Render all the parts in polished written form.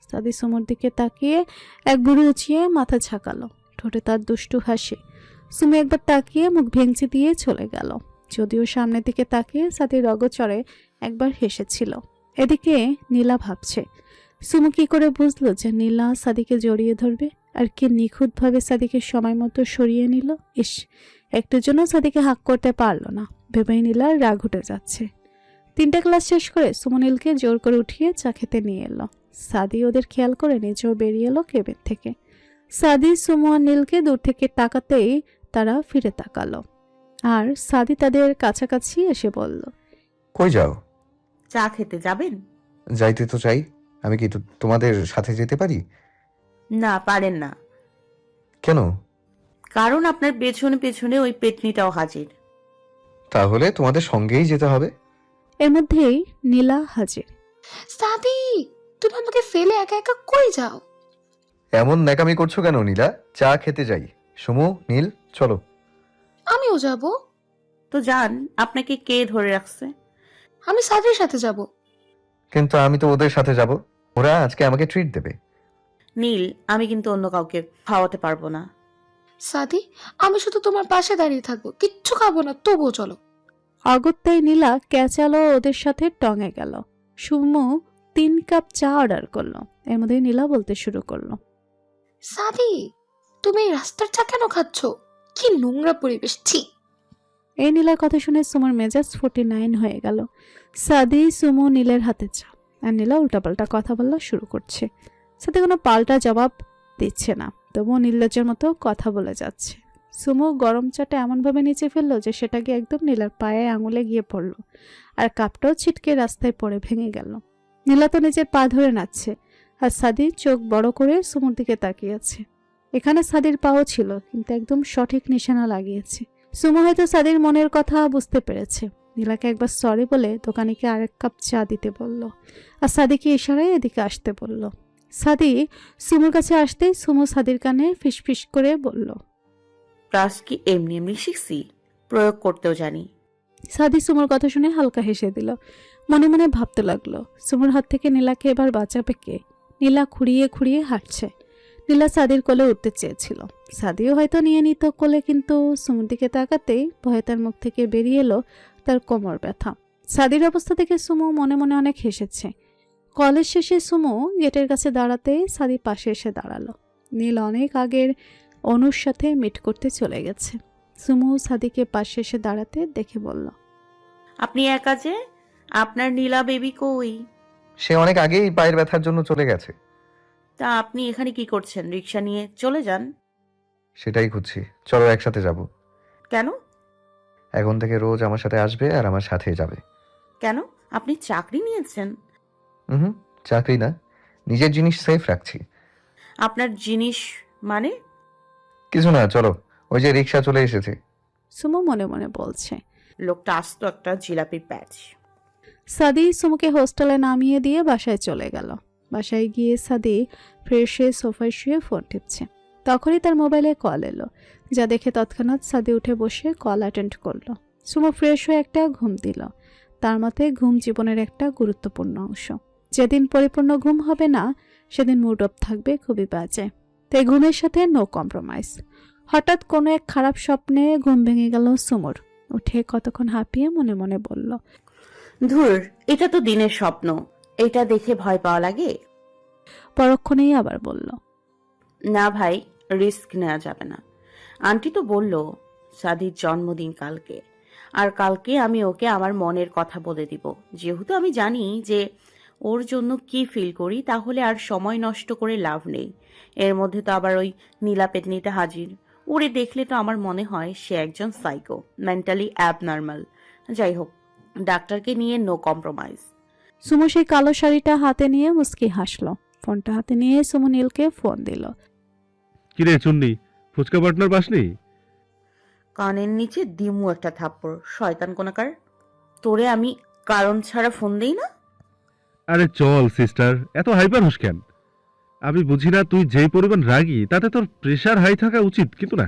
সাদি সুমোর দিকে তাকিয়ে এক বুড়ি উঁচিয়ে মাথা ঝাঁকালো, ঠোঁটে তার দুষ্টু হাসি। সুমো একবার তাকিয়ে মুখ ভেঙচি দিয়ে চলে গেল। যদিও সামনের দিকে তাকিয়ে সাদির অগোচরে একবার হেসেছিল। এদিকে নীলা ভাবছে, সুমো কি করে বুঝলো যে নীলা সাদিকে জড়িয়ে ধরবে, আর কি নিখুঁতভাবে সাদিকে সময় মতো সরিয়ে নিল। ইস, একটুর জন্য সাদিকে হাঁক করতে পারলো না ভেবেই নীলার রাগ উঠে যাচ্ছে। 3টা ক্লাস শেষ করে সুমো নীলকে জোর করে উঠিয়ে চা খেতে নিয়ে এলো। সাদি ওদের খেয়াল করে নিজেও বেরিয়ে এলো কেবিন থেকে। সাদি সুমো আর নীলকে দূর থেকে তাকাতেই তারা ফিরে তাকালো, আর সাদি তাদের কাছাকাছি এসে বলল, কই যাও? চা খেতে যাবেন? যাইতে তো চাই। আমি কি তোমাদের সাথে যেতে পারি? না, পারেন না। কেন? কারণ আপনার পেছনে পেছনে ওই পেতনিটাও হাজির। তাহলে তোমাদের সঙ্গেই যেতে হবে। এর মধ্যেই নীলা হাজির। সাদি, তুমি আমাকে ফেলে একা একা কই যাও? এমন ন্যাকামি করছো কেন নীলা? চা খেতে যাই। সুমু, নীল, চলো। আমিও যাব। তো যান, আপনাকে কে ধরে রাখছে? আমি সাদির সাথে যাব। কিন্তু আমি তো ওদের সাথে যাব। ওরা আজকে আমাকে ট্রিট দেবে। নীল, আমি কিন্তু অন্য কাউকে খাওয়াতে পারবো না। সাদি, আমি শুধু তোমার পাশে দাঁড়িয়ে থাকবো, কিচ্ছু খাবো না, তবুও চলো। অগত্যাই নীলা ক্যাচালো ওদের সাথে টঙে গেল। সুমো 3 কাপ চা অর্ডার করলো। এর মধ্যে নীলা বলতে শুরু করলো, সাদি, তুমি এই রাস্তার চা কেন খাচ্ছ? কি নোংরা পরিবেশ, ছি। এই নীলার কথা শুনে সুমোর মেজাজ 49 হয়ে গেল। সাদি সুমো নীলের হাতে চা, আর নীলা উল্টাপাল্টা কথা বলা শুরু করছে। সাথে কোনো পাল্টা জবাব দিচ্ছে না, তবুও নির্লজ্জের মতো কথা বলে যাচ্ছে। সুমো গরম চাটা এমনভাবে নিচে ফেললো যে সেটা গিয়ে একদম নীলার পায়ে আঙুলে গিয়ে পড়লো, আর কাপটাও ছিটকে রাস্তায় পড়ে ভেঙে গেল। নীলা তো নিজের পা ধরে নাচছে, আর সাদি চোখ বড় করে সুমোর দিকে তাকিয়ে আছে। এখানে সাদির পাও ছিল, কিন্তু একদম সঠিক নিশানা লাগিয়েছে। সুমো হয়তো সাদির মনের কথা বুঝতে পেরেছে। নীলাকে একবার সরি বলে দোকানিকে আরেক কাপ চা দিতে বলল, আর সাদিকে ইশারায় এদিকে আসতে বলল। সাদি সুমোর কাছে আসতেই সুমো সাদির কানে ফিসফিস করে বলল, ক্লাস কি এমনি এমনি শিখছি, প্রয়োগ করতেও জানি। সাদি সুমোর কথা শুনে হালকা হেসে দিল। মনে মনে ভাবতে লাগলো, সুমোর হাত থেকে নীলাকে এবার বাঁচাবে কে। নীলা খুঁড়িয়ে খুঁড়িয়ে হাঁটছে। নীলা সাদির কোলে উঠতে চেয়েছিল, সাদিও হয়তো নিয়ে নিত কোলে, কিন্তু সুমোর দিকে তাকাতেই ভয়ে তার মুখ থেকে বেরিয়ে এলো তার কোমর ব্যথা। সাদির অবস্থা দেখে সুমো মনে মনে অনেক হেসেছে। কলেজ শেষে সুমো গেটের কাছে দাঁড়াতেই সাদি পাশে এসে দাঁড়ালো। নীল অনেক আগের অনুর সাথে মিট করতে চলে গেছে। সুমো সাদিকে পাশে এসে দাঁড়াতে দেখে বলল, আপনি একা যে? আপনার নীলা বেবি কই? সে অনেক আগেই পায়ের ব্যথার জন্য চলে গেছে। তা আপনি এখানে কি করছেন? রিক্সা নিয়ে চলে যান। সেটাই খুঁজছি। চলো একসাথে যাব। কেন? এখন থেকে রোজ আমার সাথে আসবে আর আমার সাথেই যাবে। কেন? আপনি চাকরি নিয়েছেন? হুম, চাকরি না, নিজের জিনিস সেফ রাখছি। আপনার জিনিস মানে? কিছু না, চলো। ওই যে রিক্সা চলে এসেছে। সুমো মনে মনে বলছে। লোকটা আসতো একটা জিলাপির প্যাচ। সাদি সুমোকে হোস্টেলে নামিয়ে দিয়ে বাসায় চলে গেল। বাসায় গিয়ে সাদি ফ্রেশ হয়ে সোফায় শুয়ে ফোন টিপছে। তখনই তার মোবাইলে কল এলো, যা দেখে তৎক্ষণাৎ সাদি উঠে বসে কল অ্যাটেন্ড করলো। সুমো ফ্রেশ হয়ে একটা ঘুম দিল। তার মতে ঘুম জীবনের একটা গুরুত্বপূর্ণ অংশ। যেদিন পরিপূর্ণ ঘুম হবে না, সেদিন মুড অফ থাকবে খুবই বাজে। তাই ঘুমের সাথে নো কম্প্রোমাইজ। হঠাৎ কোনো এক খারাপ স্বপ্নে ঘুম ভেঙে গেল সুমোর। উঠে কতক্ষণ হাঁপিয়ে মনে মনে বলল, ধুর, এটা তো দিনের স্বপ্ন। এটা দেখে ভয় পাওয়া লাগে? পরক্ষণেই আবার বলল, না ভাই, রিস্ক নেওয়া যাবে না। আন্টি তো বলল সাদির জন্মদিন কালকে, আর কালকে আমি ওকে আমার মনের কথা বলে দিব। যেহেতু আমি জানি যে ওর জন্য কি ফিল করি, তাহলে আর সময় নষ্ট করে লাভ নেই। এর মধ্যে তো আবার ওই নীলা পেতনিটা হাজির। ওরে দেখলে তো আমার মনে হয় সে একজন সাইকো, মেন্টালি অ্যাবনর্মাল। যাই হোক, ডাক্তারকে নিয়ে নো কম্প্রোমাইজ। সুমো সেই কালো শাড়িটা হাতে নিয়ে মুস্কি হাসলো। ফোনটা হাতে নিয়ে সুমো নীলকে ফোন দিল। কিরে চুন্নি, ফুচকা পার্টনার পাসনি? কানের নিচে দিমু একটা থাপ্পড়, শয়তান কোনাকার। তোরে আমি কারণ ছাড়া ফোন দেই না। আরে চল সিস্টার, এত হাইপার হোস কেন? আমি বুঝি না, তুই যেই পরিমাণ রাগী তাতে তোর প্রেশার হাই থাকা উচিত, কিন্তু না,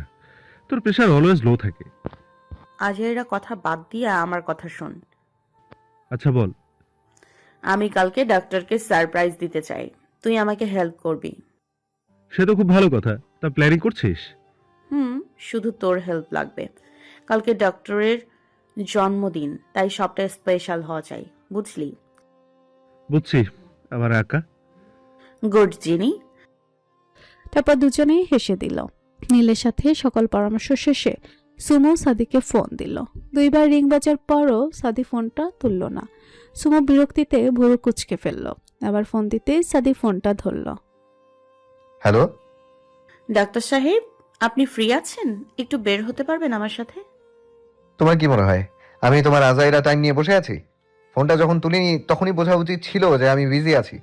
তোর প্রেশার অলওয়েজ লো থাকে। আজেরা কথা বাদ দিয়ে আমার কথা শোন। আচ্ছা বল। আমি কালকে ডাক্তারকে সারপ্রাইজ দিতে চাই। তুই আমাকে হেল্প করবি। সে তো খুব ভালো কথা। তা প্ল্যানিং করছিস? শুধু তোর হেল্প লাগবে। কালকে ডক্টরের জন্মদিন, তাই সবটা স্পেশাল হওয়া চাই, বুঝলি? বুঝছি। আমার আঁকা। গুড জিনি। তারপর দুজনেই হেসে দিল। নীলের সাথে সকল পরামর্শ শেষে সুমো সাদিকে ফোন দিল। 2বার রিং বাজার পরও সাদি ফোনটা তুলল না। সুমো বিরক্তিতে ভুরু কুচকে ফেলল। আবার ফোন দিতেই সাদি ফোনটা ধরল। হ্যালো। ডাক্তার সাহেব, আপনি ফ্রি আছেন? একটু বের হতে পারবেন আমার সাথে? তোমার কি মনে হয় আমি তোমার আজাইরা টাইম নিয়ে বসে আছি? ফোনটা যখন তুলিনি তখনই বোঝা উচিত ছিল যে আমি বিজি আছি,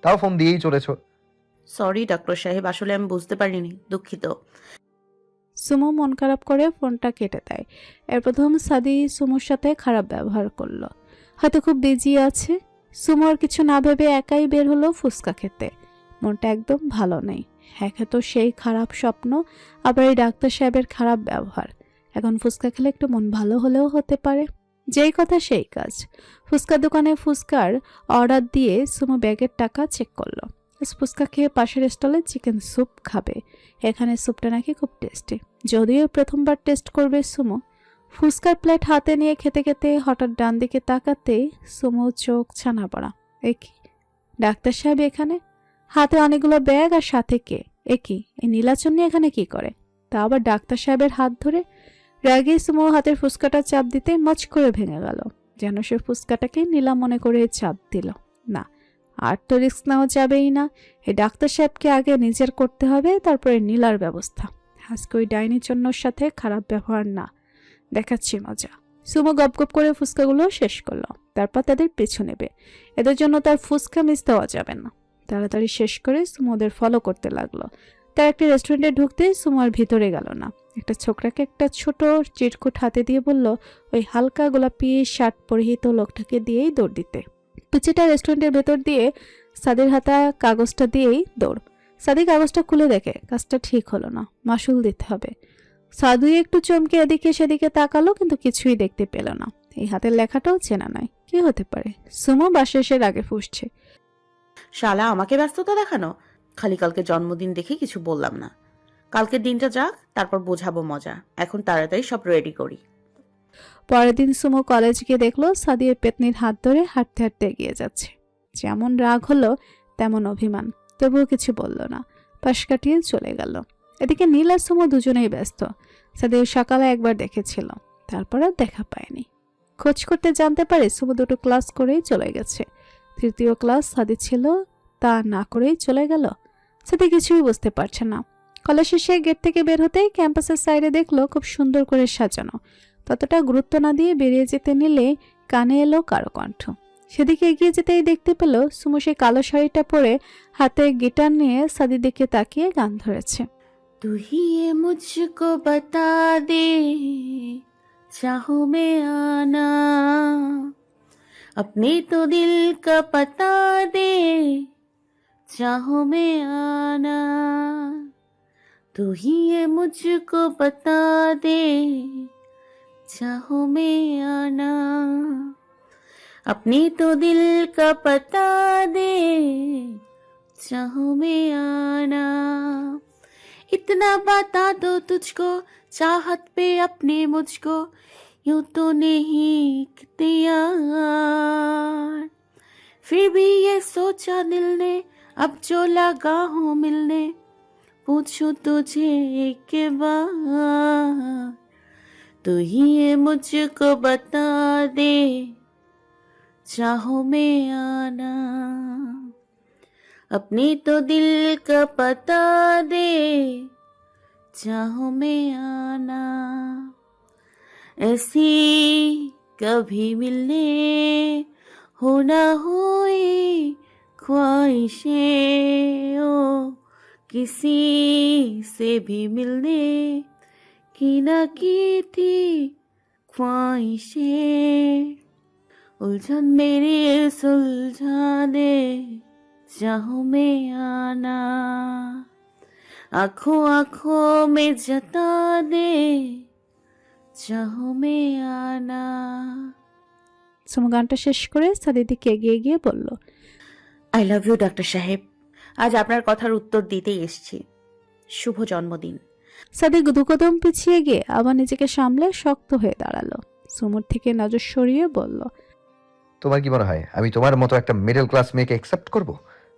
তাও ফোন দিয়েই চলেছো। সরি ডাক্তার সাহেব, আসলে আমি বুঝতে পারিনি, দুঃখিত। সুমো মন খারাপ করে ফোনটা কেটে দেয়। এর প্রথম সাদি সুমোর সাথে খারাপ ব্যবহার করলো। হয়তো খুব বিজি আছে। সুমো আর কিছু না ভেবে একাই বের হলো ফুচকা খেতে। মনটা একদম ভালো নেই। একে তো সেই খারাপ স্বপ্ন, আবার এই ডাক্তার সাহেবের খারাপ ব্যবহার। এখন ফুচকা খেলে একটু মন ভালো হলেও হতে পারে। যেই কথা সেই কাজ। ফুচকার দোকানে ফুচকার অর্ডার দিয়ে সুমো ব্যাগের টাকা চেক করলো। ফুচকা খেয়ে পাশের স্টলে চিকেন স্যুপ খাবে। এখানে স্যুপটা নাকি খুব টেস্টি। যদিও প্রথমবার টেস্ট করবে সুমো। ফুচকার প্লেট হাতে নিয়ে খেতে খেতে হঠাৎ ডান দিকে তাকাতেই সুমো চোখ ছানা পড়া। কি ডাক্তার সাহেব এখানে? হাতে অনেকগুলো ব্যাগ আর সাথে কে? কি এই নীলাচন্নি এখানে কি করে? তা আবার ডাক্তার সাহেবের হাত ধরে। রাগে সুমো হাতের ফুচকাটা চাপ দিতে মচ করে ভেঙে গেল। যেন সে ফুচকাটাকে নীলা মনে করে চাপ দিল। না, আর তো রিস্ক নেওয়া যাবেই না। এই ডাক্তার সাহেবকে আগে নিজের করতে হবে, তারপরে নীলার ব্যবস্থা। আজকে ওই ডাইনি চন্নর সাথে খারাপ ব্যবহার না, দেখাচ্ছি মজা। সুমো গপগপ করে ফুচকাগুলো শেষ করলো। তারপর তাদের পিছু নেবে। এদের জন্য তার ফুচকা মিস দেওয়া যাবে না। তাড়াতাড়ি শেষ করে সুমো ওদের ফলো করতে লাগলো। তার একটা রেস্টুরেন্টে ঢুকতে সুমো আর ভিতরে গেল না। একটা ছোকরাকে একটা ছোট চিরকুট হাতে দিয়ে বলল ওই হালকা গোলাপি শার্ট পরিহিত লোকটাকে দিয়েই দৌড় দিতে। পিছেটা রেস্টুরেন্টের ভেতর দিয়ে সাদির হাতা কাগজটা দিয়েই দৌড়। সাদি কাগজটা খুলে দেখে কাজটা ঠিক হলো না, মাসুল দিতে হবে। সাদু একটু চমকে এদিকে সেদিকে তাকালো, কিন্তু কিছুই দেখতে পেল না। এই হাতের লেখাটাও চেনা নয়, কি হতে পারে? সুমো বাসে এসে রাগে ফুঁসছে। শালা আমাকে ব্যস্ততা দেখানো। খালি কালকে জন্মদিন দেখে কিছু বললাম না। কালকের দিনটা যাক, তারপর বোঝাবো মজা। এখন তাড়াতাড়ি সব রেডি করি। পরের দিন সুমো কলেজ গিয়ে দেখলো সাদির পেতনির হাত ধরে হাঁটতে হাঁটতে এগিয়ে যাচ্ছে। যেমন রাগ হলো তেমন অভিমান, তবুও কিছু বলল না। পাশ কাটিয়ে চলে গেল। এদিকে নীল আর সুমো দুজনেই ব্যস্ত। সাদির সকালে একবার দেখেছিল, তারপর আর দেখা পায়নি। খোঁজ করতে জানতে পারে সুমো 2টো ক্লাস করেই চলে গেছে। 3য় ক্লাস সাদি ছিল, তা না করেই চলে গেল। সাদি কিছুই বুঝতে পারছে না। কলেজ শেষে গেট থেকে বের হতেই ক্যাম্পাসের সাইডে দেখলো খুব সুন্দর করে সাজানো। ততটা গুরুত্ব না দিয়ে বেরিয়ে যেতে নিলে কানে এলো কারো কণ্ঠ। সেদিকে এগিয়ে যেতেই দেখতে পেল সুমো সেই কালো শাড়িটা পরে হাতে গিটার নিয়ে সাদির দিকে তাকিয়ে গান ধরেছে। तू ही ये मुझको बता दे, चाहो में आना, अपने तो दिल का पता दे, चाहो में आना, तू ही ये मुझको बता दे, चाहो में आना, अपने तो दिल का पता दे, चाहो में आना, इतना बता दो तुझको, चाहत पे अपने मुझको, यूं तो नहीं इख्तियार, फिर भी ये सोचा दिल ने, अब जो लगा हूँ मिलने, पूछूं तुझे एक बार, तू ही ये मुझको बता दे, चाहो में आना, अपने तो दिल का पता दे, चाहो में आना, ऐसी कभी मिलने हो ना हुई ख्वाहिशें, ओ किसी से भी मिलने की ना की थी ख्वाहिशें, उलझन मेरी सुलझा दे, चाहो में आना, आंखों आंखों में जता दे, चाहो में आना। সুমো গানটা শেষ করে সাদির দিকে এগিয়ে গিয়ে বলল, আই লাভ ইউ ডাক্তার সাহেব। আজ আপনার কথার উত্তর দিতেই এসেছি। শুভ জন্মদিন। সাদি দুকদম পিছিয়ে গিয়ে আবার নিজেকে সামলে শক্ত হয়ে দাঁড়ালো। সুমুর থেকে নজর সরিয়ে বলল, তোমার কি মনে হয় আমি তোমার মতো একটা মিডল ক্লাস মেয়েকে অ্যাকসেপ্ট করব?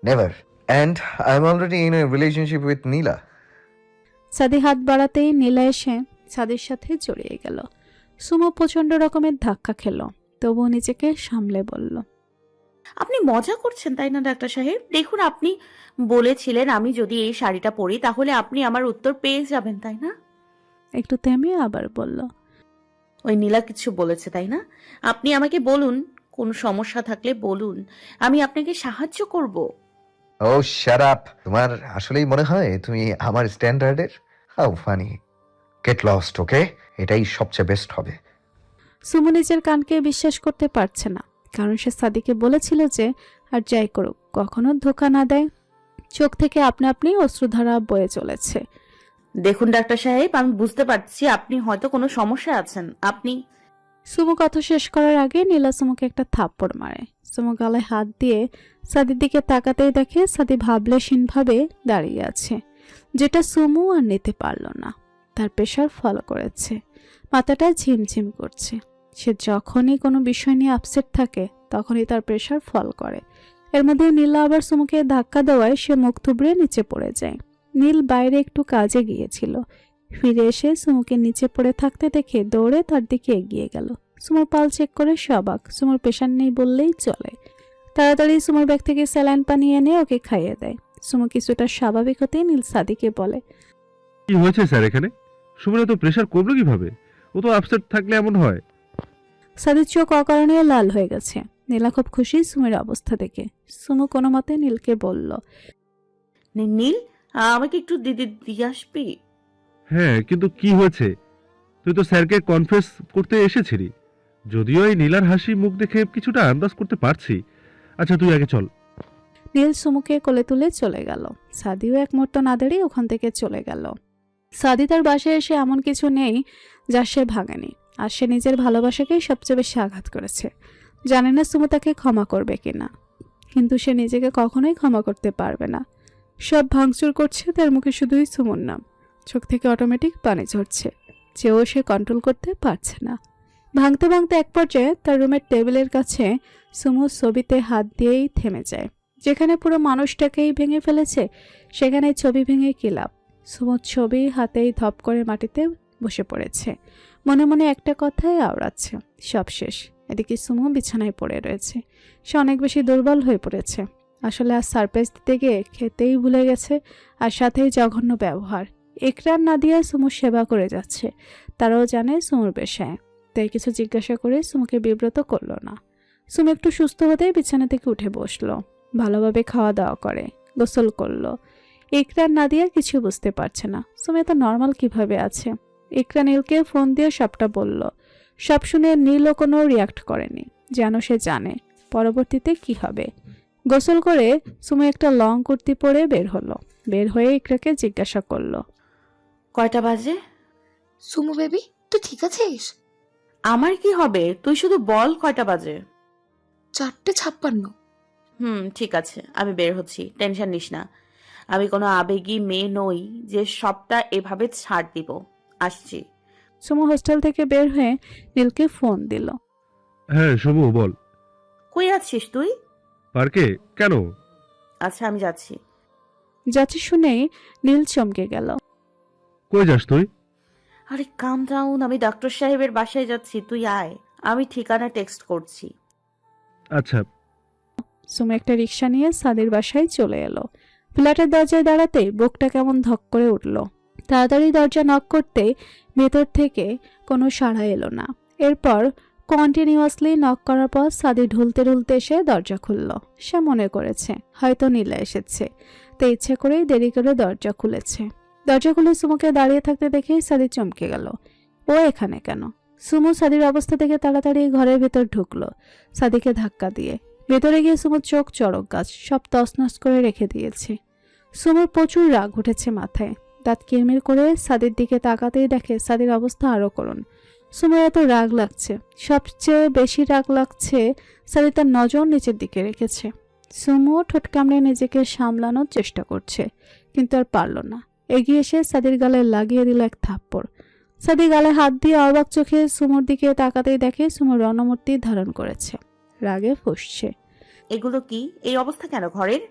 Never. And I am already in a relationship with Nila. সাদি হাত বাড়াতেই নীলা এসে সাদির সাথে জড়িয়ে গেল। সুমো প্রচন্ড রকমের ধাক্কা খেল, তবুও নিজেকে সামলে বলল, আপনি মজা করছেন তাই না ডাক্তার সাহেব? দেখুন, আপনি বলেছিলেন আমি যদি এই শাড়িটা পরি তাহলে আপনি আমার উত্তর পেয়ে যাবেন, তাই না? একটু থেমে আবার বলল, ওই নীলা কিছু বলেছে তাই না? আপনি আমাকে বলুন, কোন সমস্যা থাকলে বলুন, আমি আপনাকে সাহায্য করব। Oh shut up. তোমার আসলেই মনে হয় তুমি আমার স্ট্যান্ডার্ডের? How funny. Get lost, okay? এটাই সবচেয়ে বেস্ট হবে। সুমো নিজের কানকে বিশ্বাস করতে পারছে না, কারণ সে সাদিকে বলেছিল যে আর যাই করুক কখনো ধোকা না দেয়। চোখ থেকে আপনা আপনি অশ্রুধারা বয়ে চলেছে। দেখুন ডাক্তার সাহেব, আমি বুঝতে পারছি আপনি হয়তো কোনো সমস্যা আছেন। আপনি সুমো কথা শেষ করার আগে নীলা সুমোকে একটা থাপ্পড় মারে। সুমো গালায় হাত দিয়ে সাদির দিকে তাকাতেই দেখে সাদি ভাবলেশীনভাবে দাঁড়িয়ে আছে, যেটা সুমো আর নিতে পারল না। তার প্রেশার ফলো করেছে, মাথাটা ঝিমঝিম করছে। সে যখনই কোনো বিষয় নিয়ে আপসেট থাকে তখনই তার প্রেশার ফল করে। এর মধ্যে নীলা আবার সুমোকে ধাক্কা দেওয়ায় সে মুখ থুবড়ে নিচে পড়ে যায়। নীল বাইরে একটু কাজে গিয়েছিল, ফিরে এসে সুমোকে নিচে পড়ে থাকতে দেখে দৌড়ে তার দিকে এগিয়ে গেল। সুমোর পাল চেক করে সে অবাক, সুমোর প্রেশার নেই বললেই চলে। তাড়াতাড়ি সুমোর ব্যাগ থেকে স্যালাইন পানি এনে ওকে খাইয়ে দেয়। সুমো কিছুটা স্বাভাবিক হতেই নীল সাদিকে বলে, কি হয়েছে স্যার এখানে? সুমনের তো প্রেশার কমলো কিভাবে? ও তো আপসেট থাকলে এমন হয়। সাদির চোখ অকারণে লাল হয়ে গেছে। নীলা খুব খুশি সুমের অবস্থা দেখে। সুমো কোনো মতে নীলকে বলল, নীল, আমাকে একটু দিয়ে আসবি? হ্যাঁ, কিন্তু কি হয়েছে? তুই তো স্যারকে কনফেস করতে এসেছিলি। যদিও এই নীলার হাসি মুখ দেখে কিছুটা আন্দাজ করতে পারছি। আচ্ছা তুই আগে চল। নীল সুমুকে কোলে তুলে চলে গেল। সাদিও এক মুহূর্ত না দাঁড়িয়ে ওখান থেকে চলে গেল। সাদি তার বাসায় এসে এমন কিছু নেই যা সে ভাঙেনি, আর সে নিজের ভালোবাসাকেই সবচেয়ে বেশি আঘাত করেছে। জানে না সুমু তাকে ক্ষমা করবে কিনা, কিন্তু সে নিজেকে কখনোই ক্ষমা করতে পারবে না। সব ভাঙচুর করছে তার মুখে শুধুই সুমুর নাম। চোখ থেকে অটোমেটিক পানি ঝরছে, যেও সে কন্ট্রোল করতে পারছে না। ভাঙতে ভাঙতে এক পর্যায়ে তার রুমের টেবিলের কাছে সুমুর ছবিতে হাত দিয়েই থেমে যায়। যেখানে পুরো মানুষটাকেই ভেঙে ফেলেছে সেখানে ছবি ভেঙে কি লাভ? সুমুর ছবি হাতেই ধপ করে মাটিতে বসে পড়েছে, মনে মনে একটা কথাই আওড়াচ্ছে, সব শেষ। এদিকে সুমু বিছানায় পড়ে রয়েছে। সে অনেক বেশি দুর্বল হয়ে পড়েছে। আসলে আজ সারপ্রাইজ দিতে গিয়ে খেতেই ভুলে গেছে, আর সাথেই জঘন্য ব্যবহার। একরার নাদিয়া সুমুর সেবা করে যাচ্ছে, তারাও জানে সুমুর পেশায়, তাই কিছু জিজ্ঞাসা করে সুমুকে বিব্রত করলো না। সুমু একটু সুস্থ হতেই বিছানা থেকে উঠে বসলো, ভালোভাবে খাওয়া দাওয়া করে গোসল করলো। একরার নাদিয়া কিছু বুঝতে পারছে না সুমু এত নর্মাল কিভাবে আছে। একরা নীলকে ফোন দিয়ে সবটা বলল। সব শুনে নীলও কোনো রিয়াক্ট করেনি, যেন সে জানে পরবর্তীতে কি হবে। গোসল করে সুমু একটা লং কুর্তি পরে বের হলো। বের হয়ে ইকরাকে জিজ্ঞাসা করলো, কয়টা বাজে? সুমু বেবি, তুই ঠিক আছিস? আমার কি হবে, তুই শুধু বল কয়টা বাজে। 4:56। ঠিক আছে, আমি বের হচ্ছি, টেনশন নিস না। আমি কোনো আবেগী মেয়ে নই যে সবটা এভাবে ছাড় দিব। আসছি। সুমু হোস্টেল থেকে বের হয়ে নীলকে ফোন দিল। হ্যাঁ শুভ, বল। কই আছিস তুই? পার্কে? কেন? আচ্ছা, আমি যাচ্ছি। যাচ্ছি শুনেই নীল চমকে গেল। কই যাস তুই? আরে কাম ডাউন, আমি ডাক্তার সাহেবের বাসায় যাচ্ছি, তুই আয়। আমি ঠিকানা টেক্সট করছি। আচ্ছা। সুমু একটা রিক্সা নিয়ে সাদির বাসায় চলে এলো। ফ্ল্যাটের দরজায় দাঁড়াতেই বুকটা কেমন ধক করে উঠল। তাড়াতাড়ি দরজা নক করতে ভেতর থেকে কোনো সাড়া এলো না। এরপর কন্টিনিউয়াসলি নক করার পর সাদি ঢুলতে ঢুলতে এসে দরজা খুলল। সে মনে করেছে হয়তো নীলা এসেছে, তাই ইচ্ছে করেই দেরি করে দরজা খুলেছে। দরজা খুলে সুমুকে দাঁড়িয়ে থাকতে দেখেই সাদি চমকে গেল। ও এখানে কেন? সুমু সাদির অবস্থা দেখে তাড়াতাড়ি ঘরের ভেতর ঢুকলো, সাদিকে ধাক্কা দিয়ে। ভেতরে গিয়ে সুমুর চোখ চড়ক গাছ, সব তছনছ করে রেখে দিয়েছে। সুমুর প্রচুর রাগ উঠেছে মাথায়, দাঁত কিরমির করে সাদির দিকে তাকাতেই দেখে সাদির অবস্থা আরো করুণ। সুমুর এত রাগ লাগছে, সবচেয়ে বেশি রাগ লাগছে সাদি তার নজর নিচের দিকে রেখেছে। সুমো ঠোঁট কামড়ে নিজেকে সামলানোর চেষ্টা করছে, কিন্তু আর পারল না। এগিয়ে এসে সাদির গালে লাগিয়ে দিল এক থাপ্পড়। সাদি গালে হাত দিয়ে অবাক চোখে সুমোর দিকে তাকাতেই দেখে সুমো রণমূর্তি ধারণ করেছে, রাগে ফুঁসছে। এগুলো কি? এই অবস্থা কেন ঘরের?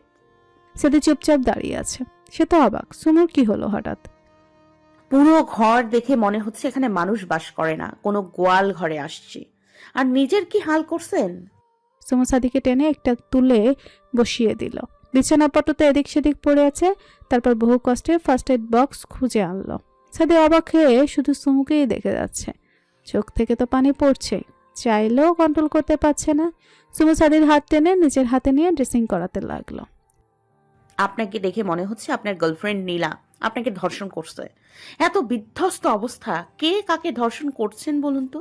সাদি চুপচাপ দাঁড়িয়ে আছে। সে তো অবাক, সুমোর কি হলো হঠাৎ। পুরো ঘর দেখে মনে হচ্ছে এখানে মানুষ বাস করে না, কোনো গোয়াল ঘরে আসছে। আর নিজের কি হাল করছেন? সুমো সাদিকে টেনে একটা তুলে বসিয়ে দিল। বিছানাপট্টতে এদিক সেদিক পড়ে আছে। তারপর বহু কষ্টে ফার্স্ট এড বক্স খুঁজে আনলো। সাদি অবাক হয়ে শুধু সুমুকেই দেখে যাচ্ছে। চোখ থেকে তো পানি পড়ছে, চাইলেও কন্ট্রোল করতে পারছে না। সুমো সাদির হাত টেনে নিজের হাতে নিয়ে ড্রেসিং করাতে লাগলো। আপনাকে দেখে মনে হচ্ছে আপনার গার্লফ্রেন্ড নীলা আপনাকে ধর্ষণ করছে। এত বিধ্বস্ত অবস্থা, কে কাকে ধর্ষণ করছেন বলুন তো?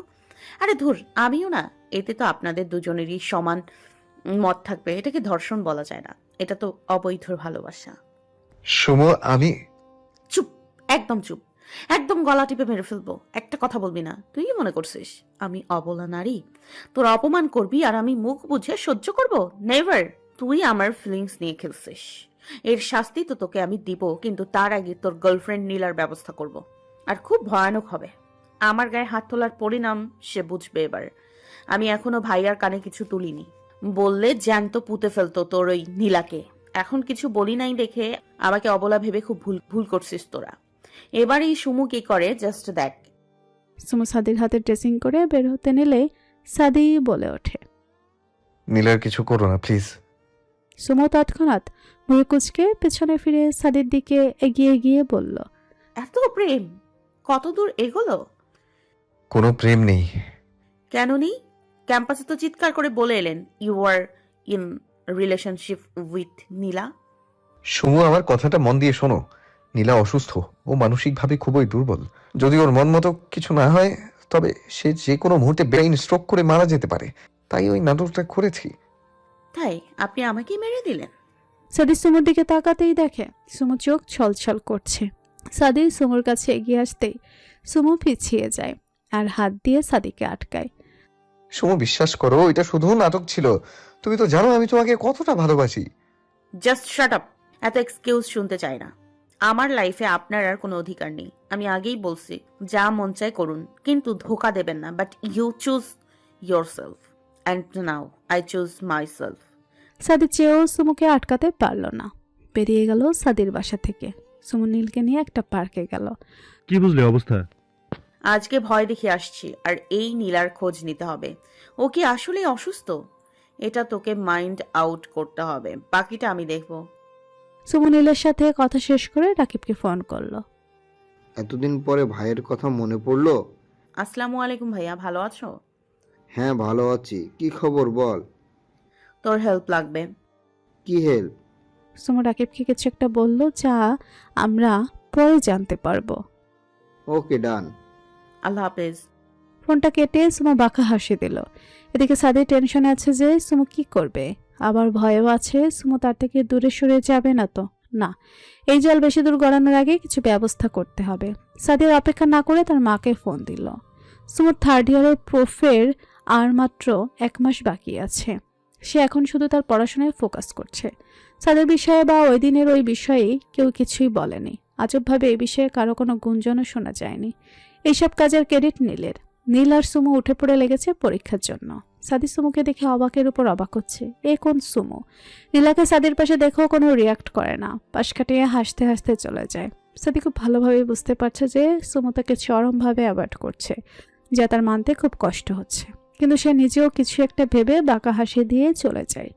আরে ধুর, আমিও না। এতে তো আপনাদের দুজনেরই সমান মত থাকবে। এটাকে ধর্ষণ বলা যায় না, এটা তো অবৈধ ভালোবাসা। সুমো, আমি চুপ, একদম চুপ, একদম গলা টিপে মেরে ফেলবো। একটা কথা বলবি না। তুই কি মনে করছিস আমি অবলা নারী? তোর অপমান করবি আর আমি মুখ বুঝে সহ্য করব? নেভার। তুই আমার ফিলিংস নিয়ে খেলছিস, এর শাস্তি তো তোকে আমি দিব, কিন্তু তার আগে তোর গার্লফ্রেন্ড নীলার ব্যবস্থা করব। আর খুব ভয়ানক হবে। আমার গায়ে হাত তোলার পরিণাম সে বুঝবে এবার। আমি এখনো ভাইয়ার কানে কিছু তুলিনি, বললে জ্যান্ত পুঁতে ফেলতো তোর ওই নীলাকে। এখন কিছু বলি নাই দেখে আমাকে অবলা ভেবে খুব ভুল ভুল করছিস তোরা। এবার এই সুমু কি করে জাস্ট দেখ। সুমো সাদির হাতে ড্রেসিং করে বের হতে নিলে সাদি বলে ওঠে, নীলার কিছু করো না প্লিজ। সুমো তৎক্ষণাৎ মুড়ে কুচকে পেছনে ফিরে সাদির দিকে এগিয়ে গিয়ে বলল, এত প্রেম কত দূর এগোলো? কোনো প্রেম নেই। কেন নেই? ক্যাম্পাসে তো চিৎকার করে বলে এলেন you are in relationship with Nila. Sumo, আমার কথাটা মন দিয়ে শোনো। নীলা অসুস্থ, ও মানসিকভাবে খুবই দুর্বল। যদি ওর মন মতো কিছু না হয় তবে সে যে কোনো মুহূর্তে ব্রেইন স্ট্রোক করে মারা যেতে পারে। তাই ওই নাটকটা করেছি। তাই আপনি আমাকেই মেরে দিলেন? সাদি সুমোর দিকে তাকাতেই দেখে সুমো চোখ ছলছল করছে। সাদি সুমোর কাছে এগিয়ে আসতেই সুমো পিছিয়ে যায় আর হাত দিয়ে সাদিকে আটকায়। সুমো, বিশ্বাস করো, এটা শুধু নাটক ছিল। তুমি তো জানো আমি তোমাকে কতটা ভালোবাসি। Just shut up. এত এক্সকিউজ শুনতে চাই না। আমার লাইফে আপনার আর কোনো অধিকার নেই। আমি আগেই বলছি, যা মন চায় করুন, কিন্তু ধোকা দেবেন না। But you choose yourself and now I choose myself. সাদি চেয়েও সুমোকে আটকাতে পারল না। বেরিয়ে গেল সাদির বাসা থেকে। সুমো নীলকে নিয়ে একটা পার্কে গেল। কি বুঝলি অবস্থা? আজকে ভয় দেখে আসছি, আর এই নীলার খোঁজ নিতে হবে। ও কি আসলে অসুস্থ? এটা তোকে মাইন্ড আউট করতে হবে, বাকিটা আমি দেখব। সুমো নীলের সাথে কথা শেষ করে রাকিবকে ফোন করলো। এতদিন পরে ভাইয়ের কথা মনে পড়লো? আসসালামু আলাইকুম ভাইয়া, ভালো আছো? হ্যাঁ, ভালো আছি। কি খবর বল? তোর হেল্প লাগবে। কি হেল্প? সুমো রাকিবকে কিছু একটা বলল, যা আমরা পরে জানতে পারবো। ওকে, ডান। আল্লাহ হাফেজ। ফোনটা কেটে সুমো বাঁকা হাসি দিল। এদিকে সাদি টেনশনে আছে যে সুমো কি করবে, আবার ভয়ও আছে সুমো তার থেকে দূরে সরে যাবে না তো। না, এই জল বেশি দূর গড়ানোর আগে কিছু ব্যবস্থা করতে হবে। সাদির অপেক্ষা না করে তার মাকে ফোন দিল। সুমোর থার্ড ইয়ারের প্রোফের আর মাত্র 1 মাস বাকি আছে। সে এখন শুধু তার পড়াশোনায় ফোকাস করছে। সাদের বিষয়ে বা ওই দিনের ওই বিষয়ে কেউ কিছুই বলেনি। আজবভাবে এই বিষয়ে কারো কোনো গুঞ্জনও শোনা যায়নি। এইসব কাজের ক্রেডিট নীলের। নীল আর সুমো উঠে পড়ে লেগেছে পরীক্ষার জন্য। সাদি সুমোকে দেখে অবাকের উপর অবাক হচ্ছে। এ কোন সুমো? নীলাকে সাদির পাশে দেখেও কোনো রিয়াক্ট করে না, পাশ কাটিয়ে হাসতে হাসতে চলে যায়। সাদি খুব ভালোভাবে বুঝতে পারছে যে সুমো তাকে চরমভাবে অ্যাভয়েড করছে, যা তার মানতে খুব কষ্ট হচ্ছে। কিন্তু সে নিজেও কিছু একটা ভেবে বাঁকা হাসি দিয়ে চলে যায়।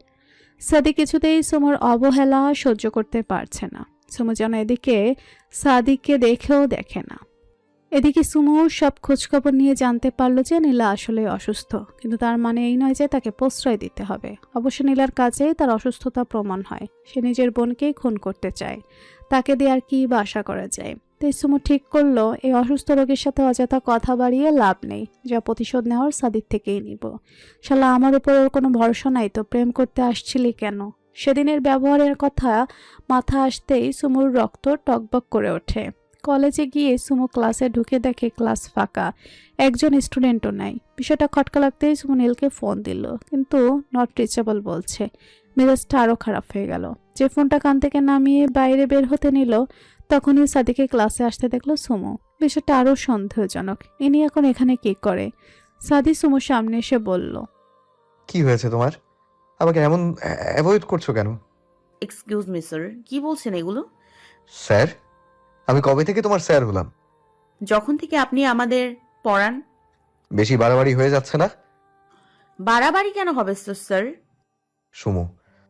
সাদি কিছুতেই সুমোর অবহেলা সহ্য করতে পারছে না। সুমো যেন এদিকে সাদিকে দেখেও দেখে না। এদিকে সুমো সব খোঁজখবর নিয়ে জানতে পারলো যে নীলা আসলে অসুস্থ, কিন্তু তার মানে এই নয় যে তাকে প্রশ্রয় দিতে হবে। অবশ্য নীলার কাছে তার অসুস্থতা প্রমাণ হয়। সে নিজের বোনকেই খুন করতে চায়, তাকে দিয়ে আর কি বা আশা করা যায়। তাই সুমো ঠিক করলো এই অসুস্থ রোগীর সাথে অযথা কথা বাড়িয়ে লাভ নেই, যা প্রতিশোধ নেওয়ার সাদির থেকেই নিব। শালা, আমার উপর ওর কোনো ভরসা নাই তো প্রেম করতে আসছিলি কেন? সেদিনের ব্যবহারের কথা মাথা আসতেই সুমোর রক্ত টকবক করে ওঠে। কলেজে গিয়ে সুমো ক্লাসে ঢুকে দেখে ক্লাস ফাঁকা, একজন স্টুডেন্টও নাই। বিষয়টা খটকা লাগতেই সুমো নীলকে ফোন দিল, কিন্তু নট রিচেবল বলছে। মেজাজটা আরো খারাপ হয়ে গেল। যে ফোনটা কান থেকে নামিয়ে বাইরে বের হতে নিল, তখনই সাদিকে ক্লাসে আসতে দেখলো সুমু। বিষয়টা আরো সন্দেহজনক। ইনি এখন এখানে কি করে? সাদি সুমুর সামনে এসে বলল, কি হয়েছে তোমার? আমাকে এমন অ্যাভয়েড করছো কেন? এক্সকিউজ মি স্যার, কি বলছেন এগুলো? স্যার? আমি কবে থেকে তোমার স্যার হলাম? যখন থেকে আপনি আমাদের পড়ান। বেশি বাড়াবাড়ি হয়ে যাচ্ছে না? বাড়াবাড়ি কেন হবে স্যার? সুমু,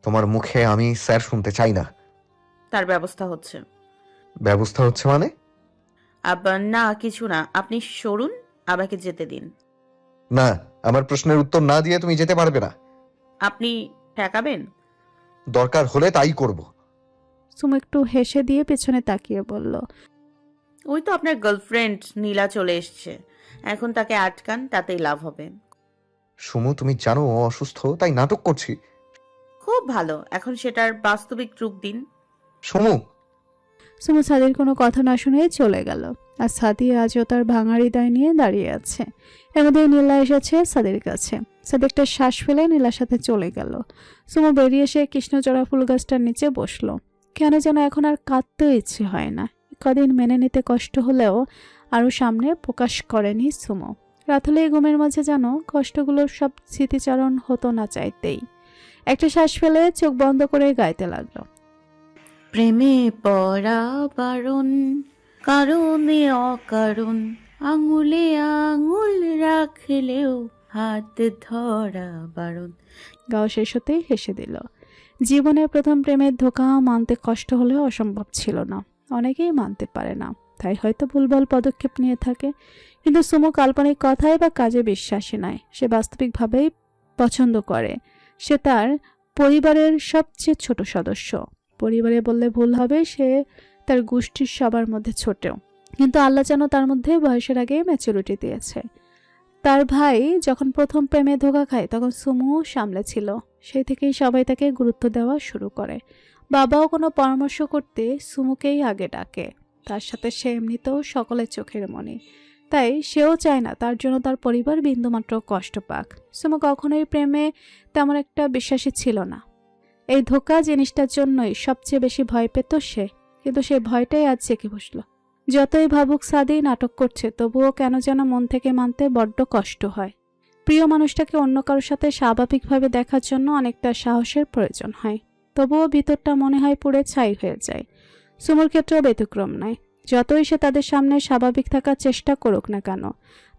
তোমার মুখে আমি স্যার শুনতে চাই না। তার ব্যবস্থা হচ্ছে। ব্যবস্থা হচ্ছে মানে? আবার না, কিছু না, আপনি সরুন, আমাকে যেতে দিন। না, আমার প্রশ্নের উত্তর না দিয়ে তুমি যেতে পারবে না। আপনি ঠেকাবেন? দরকার হলে তাই করব। সুমু একটু হেসে দিয়ে পেছনে তাকিয়ে বলল, ওই তো আপনার গার্লফ্রেন্ড নীলা চলে এসছে, এখন তাকে আটকান, তাতেই লাভ হবে। সুমু, তুমি জানো ও অসুস্থ, তাই নাটক করছি। খুব ভালো, এখন সেটার বাস্তবিক রূপ দিন। সুমু! সুমু সাদির কোনো কথা না শুনে চলে গেল। আর সাদি আজও তার ভাঙা হৃদয় নিয়ে দাঁড়িয়ে আছে। এর মধ্যে নীলা এসেছে সাদির কাছে। সাদি একটা শ্বাস ফেলে নীলার সাথে চলে গেল। সুমু বেরিয়ে এসে কৃষ্ণচূড়া ফুল গাছটার নিচে বসলো। কেন যেন এখন আর কাঁদতেও ইচ্ছে হয় না। কদিন মেনে নিতে কষ্ট হলেও আরও সামনে প্রকাশ করেনি সুমু। রাত হলে ঘুমের মাঝে যেন কষ্টগুলোর সব স্মৃতিচারণ হতো না চাইতেই। একটা শ্বাস ফেলে চোখ বন্ধ করে গাইতে লাগলো, প্রেমে পড়া বারণ, কারণে অকারণ, আঙুলে আঙুল রাখলেও হাত ধরা বারণ। গাও শেষ হতেই হেসে দিল। জীবনের প্রথম প্রেমের ধোঁকা মানতে কষ্ট হলেও অসম্ভব ছিল না। অনেকেই মানতে পারে না, তাই হয়তো ভুলভাল পদক্ষেপ নিয়ে থাকে। কিন্তু সুমু কাল্পনিক কথায় বা কাজে বিশ্বাসী নয়। সে বাস্তবিকভাবেই পছন্দ করে। সে তার পরিবারের সবচেয়ে ছোট সদস্য। পরিবারে বললে ভুল হবে, সে তার গোষ্ঠীর সবার মধ্যে ছোট। কিন্তু আল্লাহ যেন তার মধ্যে বয়সের আগে ম্যাচুরিটি দিয়েছে। তার ভাই যখন প্রথম প্রেমে ধোঁকা খায় তখন সুমু সামলে ছিল। সেই থেকেই সবাই তাকে গুরুত্ব দেওয়া শুরু করে। বাবাও কোনো পরামর্শ করতে সুমুকেই আগে ডাকে। তার সাথে সে এমনিতেও সকলের চোখের মণি। তাই সেও চায় না তার জন্য তার পরিবার বিন্দুমাত্র কষ্ট পাক। সুমু কখনোই প্রেমে তেমন একটা বিশ্বাসী ছিল না। এই ধোঁকা জিনিসটার জন্যই সবচেয়ে বেশি ভয় পেত সে। কিন্তু সে ভয়টাই আজ জেগে বসল। যতই ভাবুক সাদি নাটক করছে, তবুও কেন যেন মন থেকে মানতে বড্ড কষ্ট হয়। প্রিয় মানুষটাকে অন্য কারোর সাথে স্বাভাবিকভাবে দেখার জন্য অনেকটা সাহসের প্রয়োজন হয়। তবুও ভিতরটা মনে হয় পুড়ে ছাই হয়ে যায়। সুমুর ক্ষেত্রেও ব্যতিক্রম নয়। যতই সে তাদের সামনে স্বাভাবিক থাকার চেষ্টা করুক না কেন,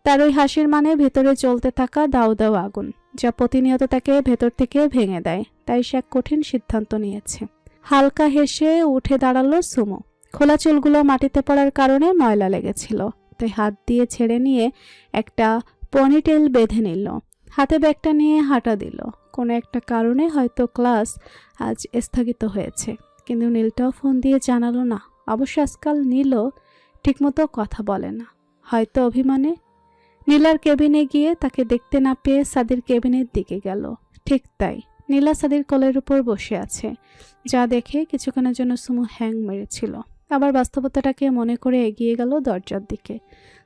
তার ওই হাসির মানে ভেতরে জ্বলতে থাকা দাউ দাউ আগুন, যা প্রতিনিয়ত তাকে ভেতর থেকে ভেঙে দেয়। তাই সে এক কঠিন সিদ্ধান্ত নিয়েছে। হালকা হেসে উঠে দাঁড়ালো সুমু। খোলা চুলগুলো মাটিতে পড়ার কারণে ময়লা লেগেছিল, তাই হাত দিয়ে ছেড়ে নিয়ে একটা পনিটেল বেঁধে নিল। হাতে ব্যাগটা নিয়ে হাঁটা দিল। কোনো একটা কারণে হয়তো ক্লাস আজ স্থগিত হয়েছে, কিন্তু নীলটাও ফোন দিয়ে জানালো না। অবশ্য আজকাল নীলও ঠিকমতো কথা বলে না, হয়তো অভিমানে। নীলার কেবিনে গিয়ে তাকে দেখতে না পেয়ে সাদির কেবিনের দিকে গেল। ঠিক তাই, নীলা সাদির কোলের উপর বসে আছে, যা দেখে কিছুক্ষণের জন্য সুমু হ্যাং মেরেছিল। আবার বাস্তবতাটাকে মনে করে এগিয়ে গেল দরজার দিকে।